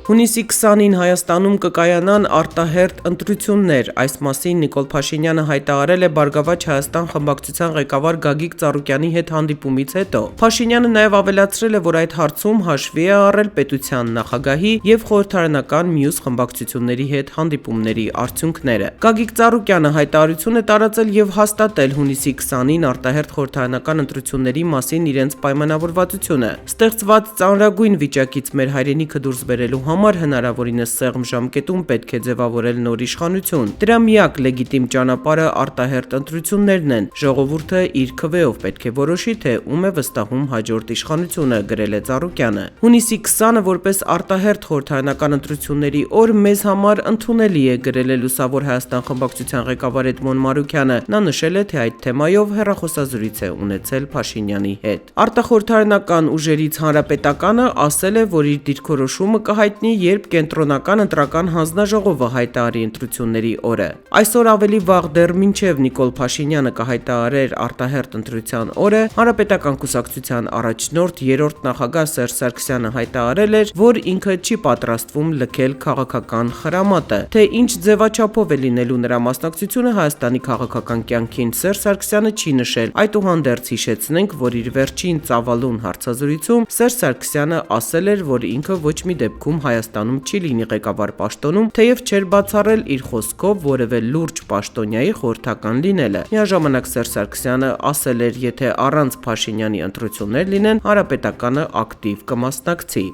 Հունիսի 20-ին Հայաստանում կկայանան արտահերթ ընտրություններ։ Այս մասին Նիկոլ Փաշինյանը հայտարարել է Բարգավաճ Հայաստան խմբակցության ղեկավար Գագիկ Ծառուկյանի հետ հանդիպումից հետո։ Փաշինյանը նաև ավելացրել է, որ այդ հարցում հաշվի է առել պետության նախագահի եւ խորհրդարանական մյուս խմբակցությունների հետ հանդիպումների արդյունքները։ Գագիկ Ծառուկյանը հայտարարություն է տարածել եւ հաստատել հունիսի 20-ին արտահերթ խորհրդարանական ընտրությունների մասին իրենց պայմանավորվածությունը։ Ստեղծված ծանրագույն վիճակից մեր հայրենիքը դուրս բերելու համար հնարավորինս սեղմ ժամկետում պետք է ձևավորել նոր իշխանություն։ Դրա միակ լեգիտիմ ճանապարհը արտահերթ ընտրություններն են։ Ժողովուրդը իր քվեով պետք է որոշի, թե ում է վստահում հաջորդ իշխանությունը, գրել է Ծառուկյանը։ Հունիսի 20-ը որպես արտահերթ խորհրդարանական ընտրությունների օր մեզ համար ընդունելի է, գրել է Լուսավոր Հայաստան խմբակցության ղեկավար Էդմոն Մարուկյանը։ Նա նշել է, թե այդ թեմայով հեռախոսազրույց է ունեցել Փաշինյանի հետ։ Արտախորհրդարանական ուժերից Հանրապետականը ասել է, որ իր դիրքորոշումը կհայտնի, երբ կենտրոնական ընտրական հանձնաժողովը հայտարարի ընտրությունների օրը։ Այսօր ավելի վաղ դեռ մինչև Նիկոլ Փաշինյանը կհայտարարեր արտահերթ ընտրության օրը, Հանրապետական կուսակցության առաջնորդ երրորդ նախագահ Սերժ Սարգսյանը հայտարարել էր, որ ինքը չի պատրաստվում լքել քաղաքական խրամատը, թե ինչ ձևաչափով է լինելու նրա մասնակցությունը Հայաստանի քաղաքական կյանքին Սերժ Սարգսյանը չի նշել։ Այդուհանդերձ հիշեցնենք, որ իր վերջին ծավալուն հարցազրույցում Սերժ Սարգսյանը ասել էր, որ ինքը ոչ մի դեպքում Հայաստանում չի լինի ղեկավար պաշտոնում, թեև չէր բացառել իր խոսքով որևէ լուրջ պաշտոնյայի խորհրդական լինելը։ Միաժամանակ Սերժ Սարգսյանը ասել էր, եթե առանց Փաշինյանի ընտրություններ լինեն, Հանրապետականը ակտիվ կմասնակցի։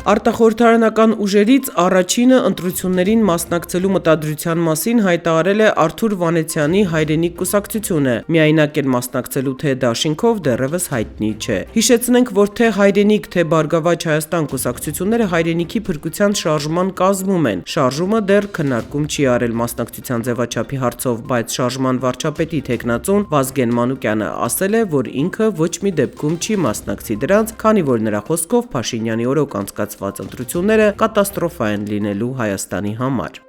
Արտախորհրդարանական ուժերից առաջինը ընտրություններին մասնակցելու մտադրության մասին հայտարարել է Արթուր Վանեցյանի հայրենիք կուսակցությունը։ Միայնակ են մասնակցելու թե դաշինքով դեռևս հայտնի չէ։ Հիշեցնենք, որ թե հայրենիք, թե Բարգավաճ Հայաստան կուսակցությունները հայրենիքի փրկության շարժման կազմում են։ Շարժումը դեռ քննարկում չի արել մասնակցության ձևաչափի հարցով, բայց շարժման վարչապետի թեկնածուն Վազգեն Մանուկյանը ասել է, որ ինքը ոչ մի դեպքում չի մասնակցի դրանց, քանի որ նրա խոսքով Փաշինյանի օրոք անցկացված ընտրությունները կատաստրոֆա են լինելու Հայաստանի համար։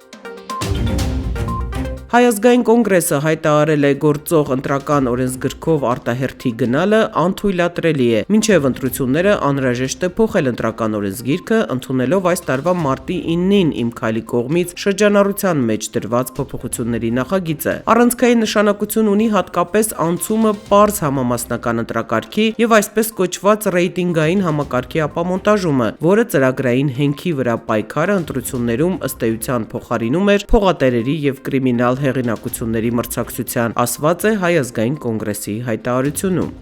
Հայ ազգային կոնգրեսը հայտարարել է գործող ընտրական օրենսգրքով արտահերթի գնալը անթույլատրելի է։ Մինչև ընտրությունները անհրաժեշտ է փոխել ընտրական օրենսգիրքը, ընդունելով այս տարվա մարտի 9-ին Իմ քայլի կողմից շրջանառության մեջ դրված փոփոխությունների նախագիծը։ Առանցքային նշանակություն ունի հատկապես անցումը պարզ համամասնական ընտրակարգի եւ այսպես կոչված ռեյտինգային համակարգի ապամոնտաժումը, որը ծրագրային հենքի վրա պայքարը ընտրություններում ըստ էության փոխարինում էր փողատերերի եւ կրիմինալ հեղինակությունների մրցակցության, ասված է Հայ ազգային կոնգրեսի հայտարարությունում։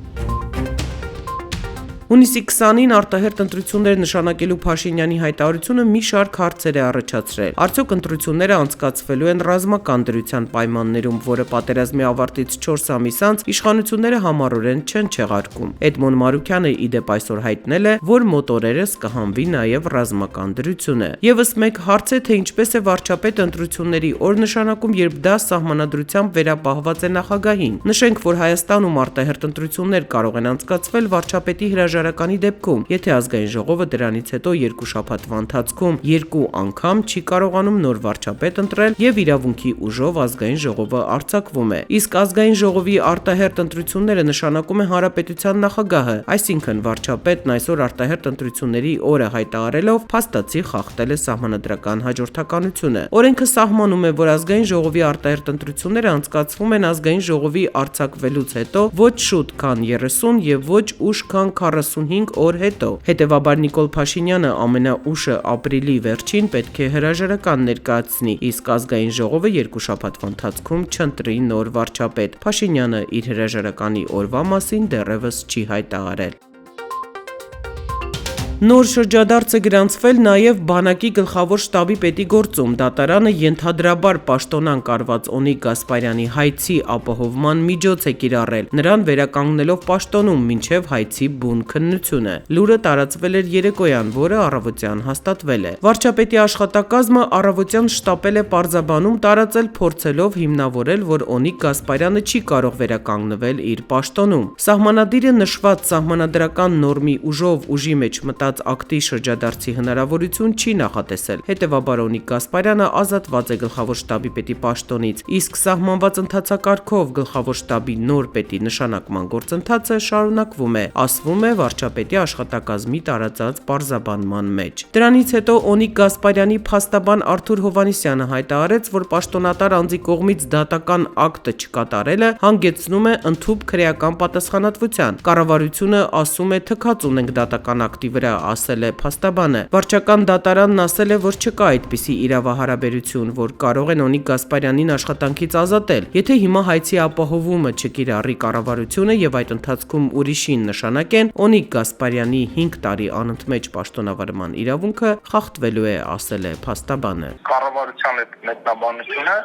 Հունիսի 20-ին արտահերթ ընտրություններ նշանակելու Փաշինյանի հայտարարությունը մի շարք հարցեր է առաջացրել։ Արդյոք ընտրությունները անցկացվելու են ռազմական դրության պայմաններում, որը պատերազմի ավարտից 4 ամիս անց իշխանությունները համառորեն չեն չեղարկում։ Էդմոն Մարուկյանը ի դեպ այսօր հայտնել է, որ մոտորերս կհանվի նաև ռազմական դրությունը։ Եվս մեկ հարց է, թե ինչպես է վարչապետ ընտրությունների օր նշանակում, երբ դա սահմանադրությամբ վերապահված է նախագահին։ Նշենք, որ Հայաստանում արտահերթ ընտրություններ կարող են անցկացվել վարչապետի հրաժարականի դեպքում, եթե ազգային ժողովը դրանից հետո 2 շաբաթվա ընթացքում 2 անգամ չի կարողանում նոր վարչապետ ընտրել եւ իրավունքի ուժով ազգային ժողովը արձակվում է։ Իսկ ազգային ժողովի արտահերթ ընտրությունները նշանակում է հանրապետության նախագահը, այսինքն վարչապետն այսօր արտահերթ ընտրությունների օրը հայտարարելով փաստացի խախտել է սահմանադրական հաջորդականությունը։ Օրենքը սահմանում է, որ ազգային ժողովի արտահերթ ընտրությունները անցկացվում են ազգային ժողովի արձակվելուց հետո ոչ շուտ, քան 30 եւ ոչ ուշ, քան 45 օր հետո։ Հետևաբար Նիկոլ Փաշինյանը ամենաուշը ապրիլի վերջին պետք է հրաժարական ներկայացնի, իսկ ազգային ժողովը 2 շաբաթվա ընթացքում չընտրի նոր վարչապետ։ Փաշինյանը իր հրաժարականի օրվա մասին դեռևս չի հայտարարել։ Նոր շրջադարձ է գրանցվել նաև բանակի գլխավոր շտաբի պետի գործում։ Դատարանը ենթադրաբար պաշտոնան կարված Օնիկ Գասպարյանի հայցի ապահովման միջոց է կիրառել, նրան վերականգնելով պաշտոնում մինչև հայցի բուն քննությունը։ Լուրը տարածվել էր երեկոյան, որը առավոտյան հաստատվել է։ Վարչապետի աշխատակազմը առավոտյան շտապել է պարզաբանում տարածել, փորձելով հիմնավորել, որ Օնիկ Գասպարյանը չի կարող վերականգնվել իր պաշտոնում։ Սահմանադիրը նշված սահմանադրական նորմի ուժով ուժի մեջ մտած կատարած ակտի շրջադարձի հնարավորություն չի նախատեսել։ Հետևաբար Օնիկ Գասպարյանը ազատված է գլխավոր շտաբի պետի պաշտոնից, իսկ սահմանված ընթացակարգով գլխավոր շտաբի նոր պետի նշանակման գործընթացը շարունակվում է, ասվում է վարչապետի աշխատակազմի տարածած պարզաբանման մեջ։ Դրանից հետո Օնիկ Գասպարյանի փաստաբան Արթուր Հովհաննիսյանը հայտարարեց, որ պաշտոնատար անձի կողմից դատական ակտը չկատարելը հանգեցնում է ընդհուպ քրեական պատասխանատվության։ Կառավարությունը ասում է թքած ունենք դատական ակտի վրա, ասել է փաստաբանը։ Վարչական դատարանն ասել է, որ չկա այդպիսի իրավահարաբերություն, որ կարող են Օնիկ Գասպարյանին աշխատանքից ազատել, եթե հիմա հայցի ապահովումը չկիրառի կառավարությունը եւ այդ ընթացքում ուրիշին նշանակեն, Օնիկ Գասպարյանի 5 տարի անընդմեջ պաշտոնավարման իրավունքը խախտվելու է, ասել է փաստաբանը։ Կառավարության հետ մեկնաբանությունը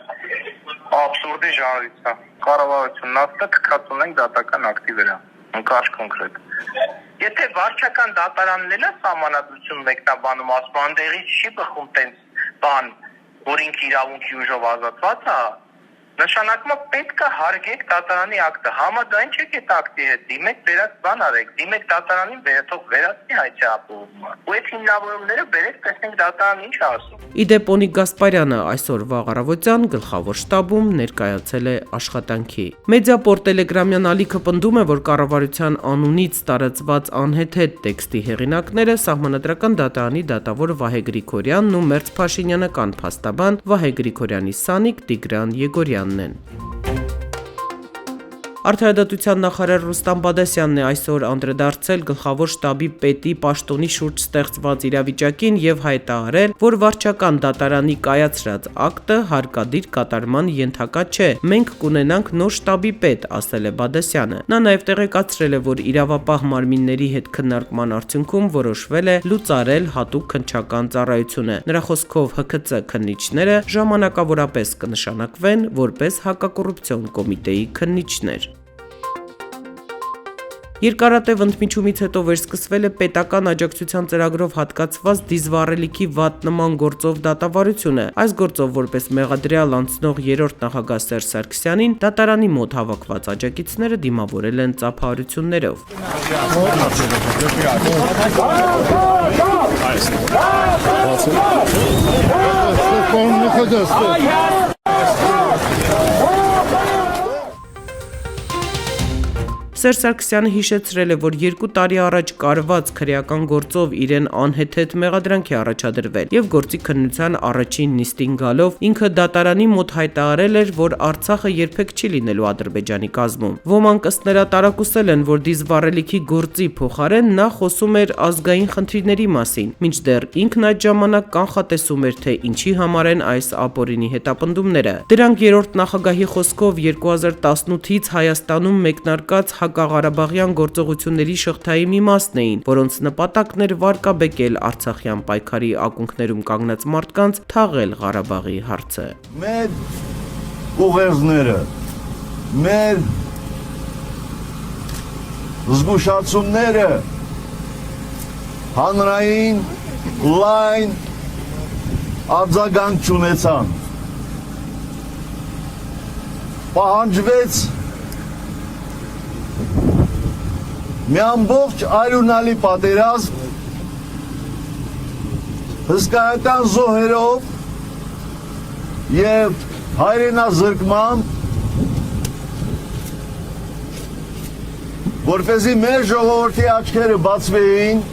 абսուրդի ժանրից է։ Կառավարությունն ասել է թքած ունենք դատական ակտի վրա։ Ընկաշ կոնկրետ։ Եթե վարչական դատարանն էլ է սահմանադրություն մեկնաբանում, ասում անդեղից չի բխում տենց բան, որ ինքը իրավունքի ուժով ազատված է, նշանակում է պետք է հարգեք դատարանի ակտը, համաձայն չեք այդ ակտի հետ, դիմեք վերած բան արեք, դիմեք դատարանին վերաթող վերացնի հայցի ապահովումը։ Ու այդ հիմնավորումները բերեք, տեսնենք դատարանն ինչ է ասում։ Իդեպ Օնիկ Գասպարյանը այսօր վաղ առավոտյան գլխավոր շտաբում ներկայացել է աշխատանքի։ Մեդիապորտ Տելեգրամյան ալիքը պնդում է, որ կառավարության անունից տարածված անհեթեթ տեքստի հեղինակները Սահմանադրական դատարանի դատավոր Վահե Գրիգորյանն ու Մերձ Փաշինյանական փաստաբան Վահե Գրիգորյանի սանիկ Տիգրան Եգորյանն են։ Արդարադատության նախարար Ռուստամ Բադասյանն է այսօր անդրադարձել գլխավոր շտաբի պետի պաշտոնի շուրջ ստեղծված իրավիճակին եւ հայտարարել, որ վարչական դատարանի կայացրած ակտը հարկադիր կատարման ենթակա չէ։ Մենք կունենանք նոր շտաբի պետ, ասել է Բադասյանը։ Նա նաեւ տեղեկացրել է, որ իրավապահ մարմինների հետ քննարկման արդյունքում որոշվել է լուծարել հատուկ քննչական ծառայությունը։ Նրա խոսքով ՀՔԾ քննիչները ժամանակավորապես կնշանակվեն որպես հակակոռուպցիոն կոմիտեի քննիչներ։ Երկարատև ընդմիջումից հետո վերսկսվել է պետական աջակցության ծրագրով հատկացված դիզվառելիքի վատ նման գործով դատավարությունը։ Այս գործով որպես մեղադրյալ անցնող 3-րդ նախագահ Սերժ Սարգսյանին դատարանի մոտ հավաքված աջակիցները դիմավորել են ծափահարություններով։ Սերժ Սարգսյանը հիշեցրել է, որ 2 տարի առաջ կարված քրեական գործով իրեն անհեթեթ մեղադրանք է առաջադրվել եւ գործի քննության առաջին նիստին գալով ինքը դատարանի մոտ հայտարարել էր, որ Արցախը երբեք չի լինելու Ադրբեջանի կազմում։ Ոմանք ըստ նրա տարակուսել են, որ դիզվառելիքի գործի փոխարեն նա խոսում էր ազգային խնդիրների մասին, մինչդեռ ինքն այդ ժամանակ կանխատեսում էր, թե ինչի համար են այս ապօրինի հետապնդումները։ Դրանք 3-րդ նախագահի խոսքով 2018-ից Հայաստանում մեկնարկած Հակաղարաբաղյան գործողությունների շղթայի մի մասն էին, որոնց նպատակն էր վարկաբեկել Արցախյան պայքարի ակունքներում կանգնած մարդկանց թաղել Ղարաբաղի հարցը։ Մեր ուղերձները, մեր զգուշացումները հանրային լայն արձագանք չունեցան։ Պահանջվեց մի ամբողջ արյունալի պատերազմ հսկայական զոհերով եւ հայրենազրկմամբ, որպեսզի մեր ժողովրդի աչքերը բացվեին,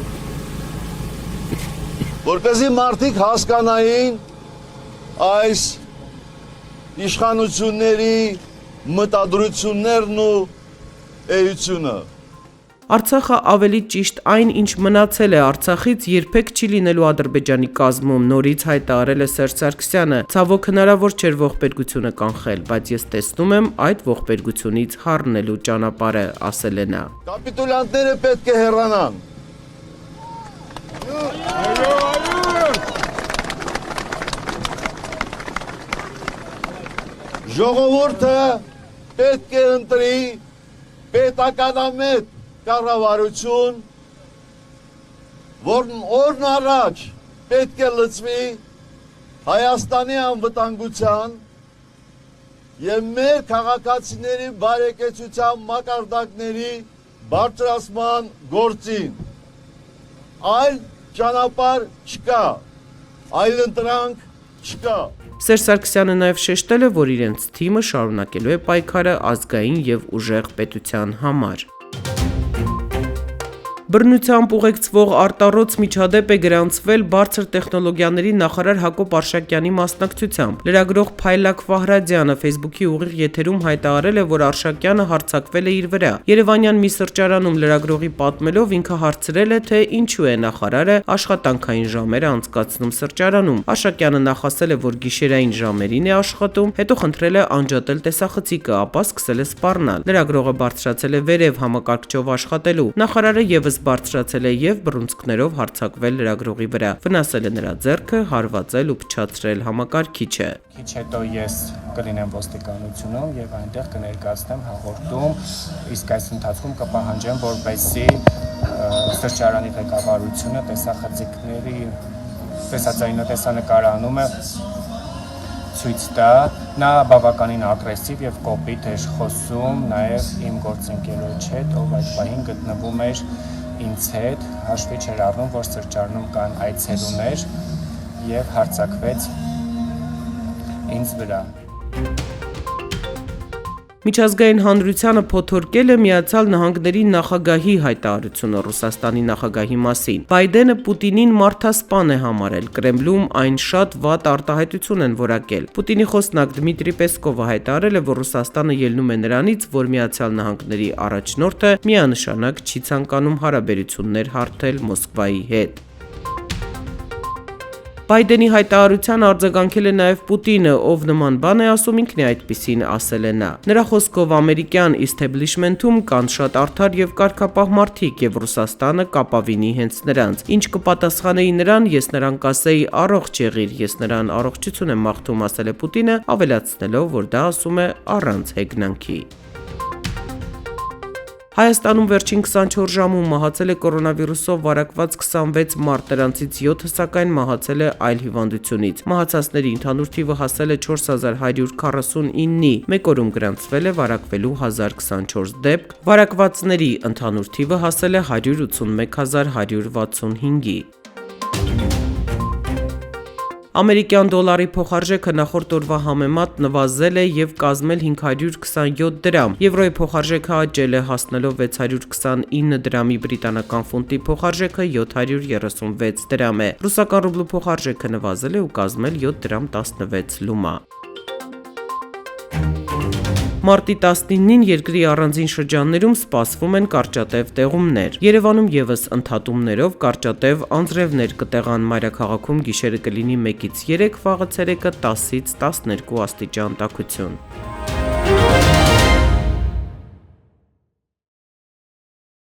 որպեսզի մարդիկ հասկանային այս իշխանությունների մտադրություններն ու էությունը։ Արցախը ավելի ճիշտ այն, ինչ մնացել է Արցախից, երբեք չի լինելու Ադրբեջանի կազմում, նորից հայտարարել է Սերժ Սարգսյանը։ Ցավոք հնարավոր չէր ողբերգությունը կանխել, բայց ես տեսնում եմ այդ ողբերգությունից հառնելու ճանապարհը, ասել է նա։ Կապիտուլյանտները պետք է հեռանան։ Ժողովուրդը պետք է ընտրի պետականամետ կառավարություն, որն օրն առաջ պետք է լծվի Հայաստանի անվտանգության եւ մեր քաղաքացիների բարեկեցության մակարդակների բարձրացման գործին։ այլ ճանապարհ չկա, այլ ընտրանք չկա։ Սերժ Սարգսյանը նաև շեշտել է, որ իրենց թիմը շարունակելու է պայքարը ազգային եւ ուժեղ պետության համար։ Բռնությամբ ուղեկցվող արտառոց միջադեպ է գրանցվել բարձր տեխնոլոգիաների նախարար Հակոբ Արշակյանի մասնակցությամբ։ Լրագրող Փայլակ Վահրադյանը Facebook-ի ուղիղ եթերում հայտարարել է, որ Արշակյանը հարձակվել է իր վրա։ Երևանյան մի սրճարանում լրագրողի պատմելով ինքը հարցրել է, թե ինչու է նախարարը աշխատանքային ժամերը անցկացնում սրճարանում։ Արշակյանը նախ ասել է, որ գիշերային ժամերին է աշխատում, հետո խնդրել է անջատել տեսախցիկը, ապա սկսել է սպառնալ։ Լրագրողը բարձրացել է վերև համակարգչով աշխատելու։ Նախարարը եւս բարձրացել է եւ բռունցքներով հարձակվել լրագրողի վրա, վնասել է նրա ձեռքը, հարվածել ու փչացրել համակարգիչը։ Քիչ հետո ես կլինեմ ոստիկանությունում եւ այնտեղ կներկայացնեմ հաղորդում, իսկ այս ընթացքում կպահանջեմ, որպեսզի սրճարանի ղեկավարությունը տեսախցիկների տեսածայինատեսանկարանը ցույց տա։ Նա բավականին ագրեսիվ եւ կոպիտ էր խոսում նաեւ իմ գործընկերոջ հետ, ով այդ պահին գտնվում էր ինձ հետ, հաշվի չէր առնում, որ սրճարանում կան այցելուներ եւ հարձակվեց ինձ վրա։ Միջազգային հանրությանը փոթորկել է Միացյալ Նահանգների նախագահի հայտարարությունը Ռուսաստանի նախագահի մասին։ Բայդենը Պուտինին մարդասպան է համարել, Կրեմլում այն շատ վատ արտահայտություն են որակել։ Պուտինի խոսնակ Դմիտրի Պեսկովը հայտարարել է, որ Ռուսաստանը ելնում է նրանից, որ Միացյալ Նահանգների առաջնորդը միանշանակ չի ցանկանում հարաբերություններ հարթել Մոսկվայի հետ։ Բայդենի հայտարարության արձագանքել է նաև Պուտինը, ով նման բան է ասում, ինքն է այդպիսին ասել է նա։ Նրա խոսքով ամերիկյան իսթեբլիշմենթում կան շատ արդար եւ կարգապահ մարդիկ եւ Ռուսաստանը կապավինի հենց նրանց։ Ինչ կպատասխանեի նրան, ես նրան կասեի առողջ եղիր, ես նրան առողջություն եմ մաղթում, ասել է Պուտինը, ավելացնելով, որ դա ասում է առանց հեգնանքի։ Հայաստանում վերջին 24 ժամում մահացել է կորոնավիրուսով վարակված 26 մարդ, նրանցից 7-ը սակայն մահացել է այլ հիվանդությունից։ Մահացածների ընդհանուր թիվը հասել է 4149-ի, մեկ օրում գրանցվել է վարակվելու 1024 դեպք, վարակվածների ընդհանուր թիվը հասել է 181165-ի։ Ամերիկյան դոլարի փոխարժեքը նախորդ օրվա համեմատ նվազել է եւ կազմել 527 դրամ։ Եվրոյի փոխարժեքը աճել է, հասնելով 629 դրամի, բրիտանական ֆունտի փոխարժեքը 736 դրամ է։ Ռուսական ռուբլու փոխարժեքը նվազել է ու կազմել 7 դրամ 16 լումա։ Մարտի 19-ին երկրի առանձին շրջաններում սպասվում են կարճատև տեղումներ։ Երևանում եւս ընդհատումներով կարճատև անձրևներ կտեղան, մայրաքաղաքում գիշերը կլինի 1-ից 3, վաղը ցերեկը 10-ից 12 աստիճան տաքություն։